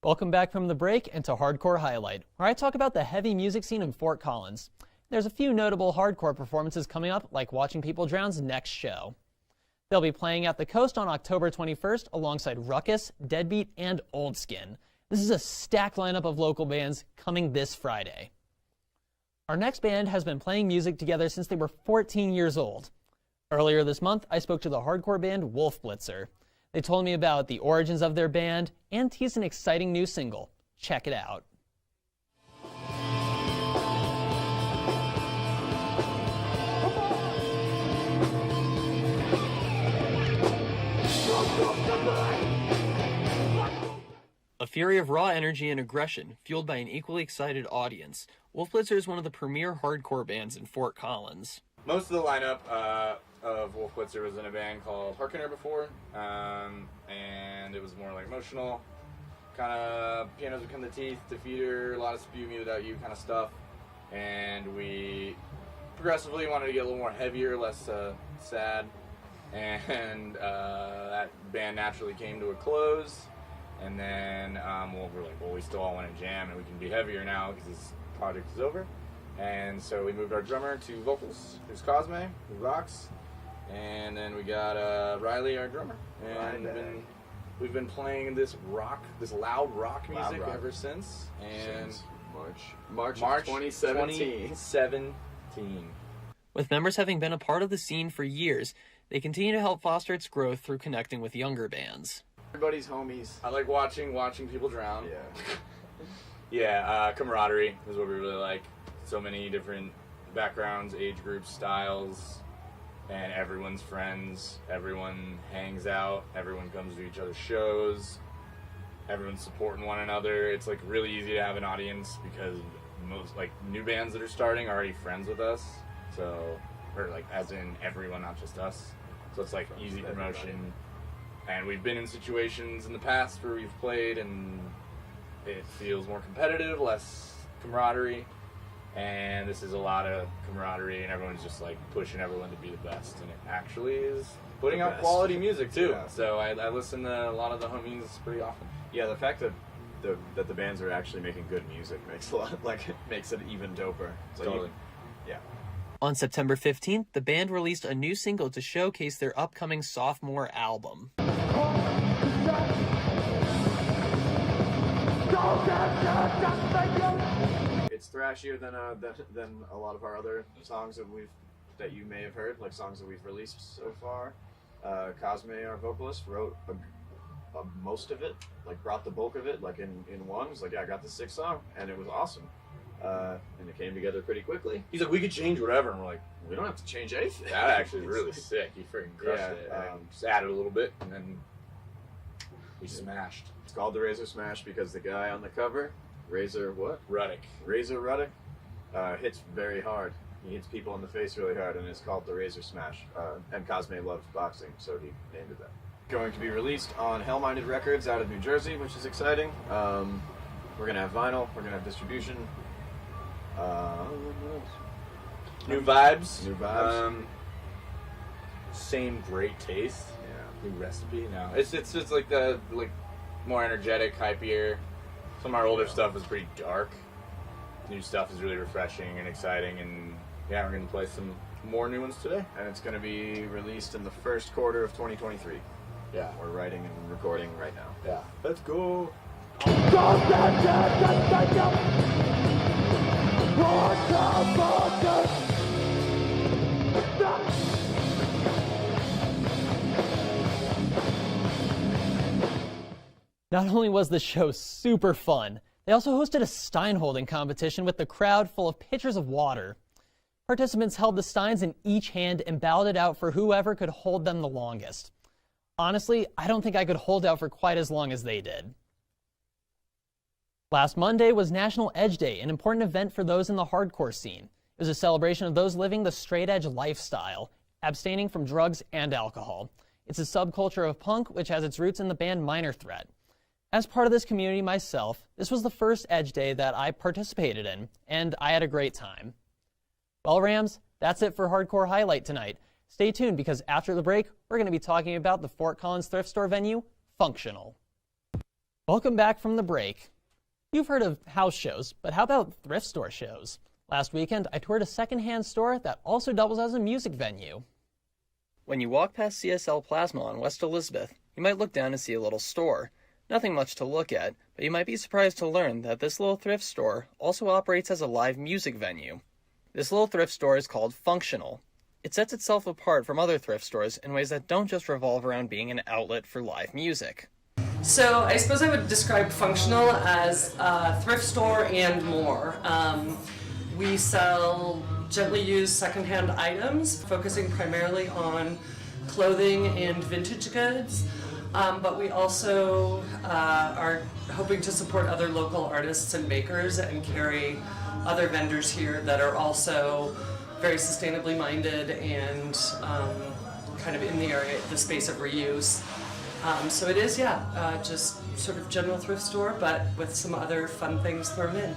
Welcome back from the break and to Hardcore Highlight, where I talk about the heavy music scene in Fort Collins. There's a few notable hardcore performances coming up, like Watching People Drown's next show. They'll be playing at the Coast on October 21st alongside Ruckus, Deadbeat, and Old Skin. This is a stacked lineup of local bands coming this Friday. Our next band has been playing music together since they were 14 years old. Earlier this month, I spoke to the hardcore band Wolf Blitzer. They told me about the origins of their band and teased an exciting new single. Check it out. A fury of raw energy and aggression, fueled by an equally excited audience, Wolf Blitzer is one of the premier hardcore bands in Fort Collins. Most of the lineup of Wolf Blitzer was in a band called Harkener before, and it was more like emotional, kind of pianos become the teeth, defeater, a lot of spew me without you kind of stuff, and we progressively wanted to get a little more heavier, less sad, and that band naturally came to a close, and then we're like, well, we still all want to jam and we can be heavier now because this project is over. And so we moved our drummer to vocals, who's Cosme, who rocks. And then we got Riley, our drummer. And we've been playing this loud rock music ever since. And March 2017. With members having been a part of the scene for years, they continue to help foster its growth through connecting with younger bands. Everybody's homies. I like watching people drown. Yeah. Camaraderie is what we really like. So many different backgrounds, age groups, styles, and everyone's friends. Everyone hangs out. Everyone comes to each other's shows. Everyone's supporting one another. It's like really easy to have an audience because most like new bands that are starting are already friends with us. So, or like as in everyone, not just us. So it's like easy promotion. And we've been in situations in the past where we've played and it feels more competitive, less camaraderie. And this is a lot of camaraderie, and everyone's just like pushing everyone to be the best. And it actually is putting out quality music too. Yeah. So I listen to a lot of the homies pretty often. Yeah, the fact that the bands are actually making good music makes it even doper. So totally. Yeah. On September 15th, the band released a new single to showcase their upcoming sophomore album. It's thrashier than a lot of our other songs that you may have heard, like songs that we've released so far. Cosme, our vocalist, wrote most of it, like brought the bulk of it, like in one. He's like, yeah, I got this 6th song, and it was awesome. And it came together pretty quickly. He's like, we could change whatever, and we're like, we don't have to change anything. That actually is really sick. He freaking crushed it. Just added a little bit, and then we smashed. It's called the Razor Smash because the guy on the cover, Razor Ruddock, hits very hard. He hits people in the face really hard, and it's called the Razor Smash. And Cosme loves boxing, so he named it that. Going to be released on Hell-Minded Records out of New Jersey, which is exciting. We're gonna have vinyl. We're gonna have distribution. New vibes. Same great taste. Yeah. New recipe. No, it's just like the more energetic, hypier. Some of our older stuff is pretty dark. New stuff is really refreshing and exciting, and yeah, we're gonna play some more new ones today. And it's gonna be released in the first quarter of 2023. Yeah, we're writing and recording right now. Yeah, let's go. Not only was the show super fun, they also hosted a stein holding competition with the crowd full of pitchers of water. Participants held the steins in each hand and balloted out for whoever could hold them the longest. Honestly, I don't think I could hold out for quite as long as they did. Last Monday was National Edge Day, an important event for those in the hardcore scene. It was a celebration of those living the straight edge lifestyle, abstaining from drugs and alcohol. It's a subculture of punk which has its roots in the band Minor Threat. As part of this community myself, this was the first Edge Day that I participated in, and I had a great time. Well, Rams, that's it for Hardcore Highlight tonight. Stay tuned because after the break, we're going to be talking about the Fort Collins thrift store venue, Functional. Welcome back from the break. You've heard of house shows, but how about thrift store shows? Last weekend, I toured a secondhand store that also doubles as a music venue. When you walk past CSL Plasma on West Elizabeth, you might look down and see a little store. Nothing much to look at, but you might be surprised to learn that this little thrift store also operates as a live music venue. This little thrift store is called Functional. It sets itself apart from other thrift stores in ways that don't just revolve around being an outlet for live music. So I suppose I would describe Functional as a thrift store and more. We sell gently used secondhand items, focusing primarily on clothing and vintage goods. But we also are hoping to support other local artists and makers and carry other vendors here that are also very sustainably minded and kind of in the area, the space of reuse. So it is, just sort of general thrift store, but with some other fun things thrown in.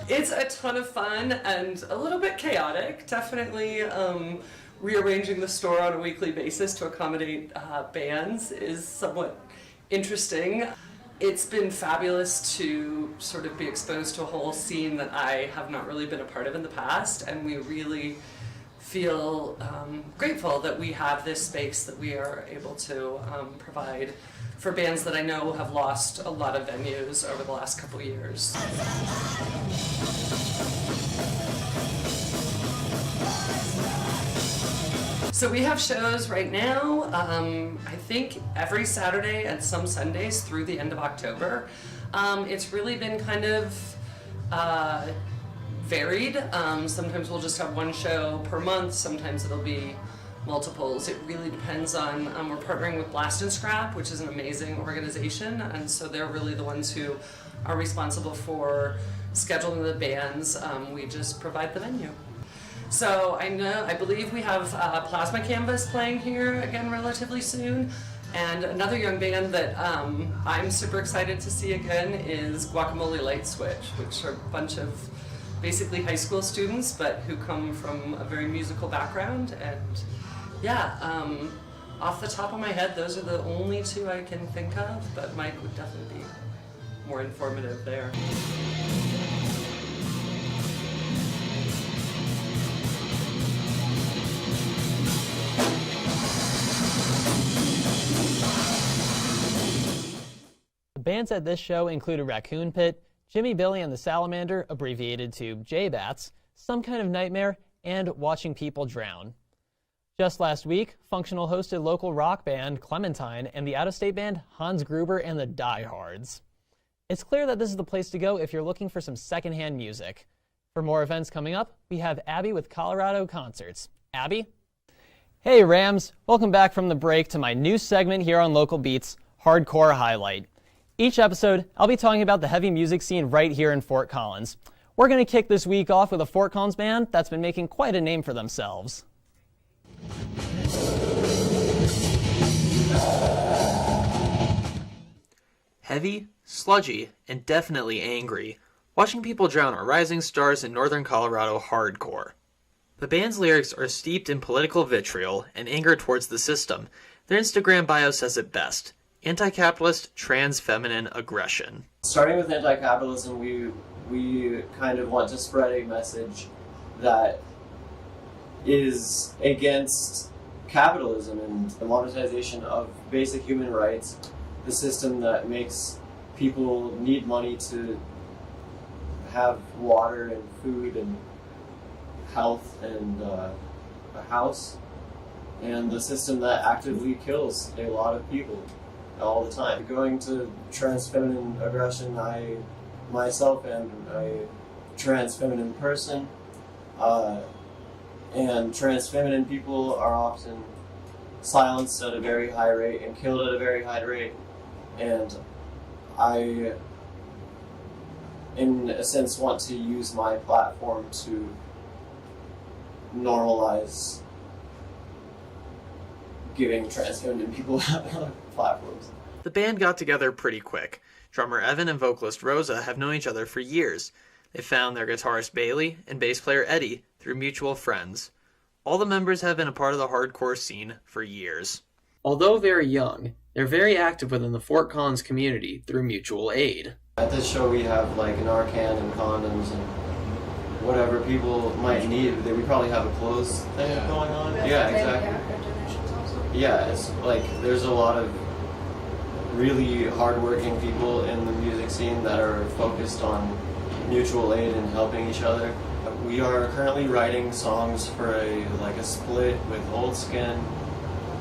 It's a ton of fun and a little bit chaotic. Definitely rearranging the store on a weekly basis to accommodate bands is somewhat interesting. It's been fabulous to sort of be exposed to a whole scene that I have not really been a part of in the past, and we really feel grateful that we have this space that we are able to provide for bands that I know have lost a lot of venues over the last couple years. So we have shows right now, I think every Saturday and some Sundays through the end of October. It's really been kind of varied. Sometimes we'll just have one show per month, sometimes it'll be multiples. It really depends on, we're partnering with Blast and Scrap, which is an amazing organization, and so they're really the ones who are responsible for scheduling the bands. We just provide the venue. So I believe we have Plasma Canvas playing here again relatively soon, and another young band that I'm super excited to see again is Guacamole Light Switch, which are a bunch of basically high school students, but who come from a very musical background. And off the top of my head, those are the only two I can think of, but Mike would definitely be more informative there. Bands at this show included Raccoon Pit, Jimmy Billy and the Salamander, abbreviated to J-Bats, Some Kind of Nightmare, and Watching People Drown. Just last week, Functional hosted local rock band Clementine and the out-of-state band Hans Gruber and the Diehards. It's clear that this is the place to go if you're looking for some secondhand music. For more events coming up, we have Abby with Colorado Concerts. Abby? Hey Rams, welcome back from the break to my new segment here on Local Beats, Hardcore Highlight. Each episode, I'll be talking about the heavy music scene right here in Fort Collins. We're going to kick this week off with a Fort Collins band that's been making quite a name for themselves. Heavy, sludgy, and definitely angry, Watching People Drown are rising stars in northern Colorado hardcore. The band's lyrics are steeped in political vitriol and anger towards the system. Their Instagram bio says it best: anti-capitalist, trans-feminine aggression. Starting with anti-capitalism, we kind of want to spread a message that is against capitalism and the monetization of basic human rights, the system that makes people need money to have water and food and health and a house, and the system that actively kills a lot of people all the time. Going to trans-feminine aggression, I myself am a trans-feminine person, and trans-feminine people are often silenced at a very high rate and killed at a very high rate, and I, in a sense, want to use my platform to normalize giving trans-feminine people platforms. The band got together pretty quick. Drummer Evan and vocalist Rosa have known each other for years. They found their guitarist Bailey and bass player Eddie through mutual friends. All the members have been a part of the hardcore scene for years. Although very young, they're very active within the Fort Collins community through mutual aid. At this show we have like Narcan and condoms and whatever people might need. We probably have a clothes thing going on. Yeah, exactly. Yeah, it's like there's a lot of really hardworking people in the music scene that are focused on mutual aid and helping each other. We are currently writing songs for a split with Old Skin,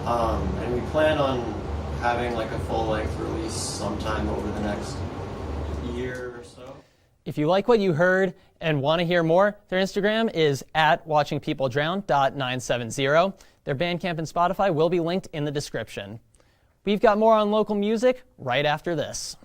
and we plan on having like a full-length release sometime over the next year or so. If you like what you heard and want to hear more, their Instagram is @watchingpeopledrown.970. Their Bandcamp and Spotify will be linked in the description. We've got more on local music right after this.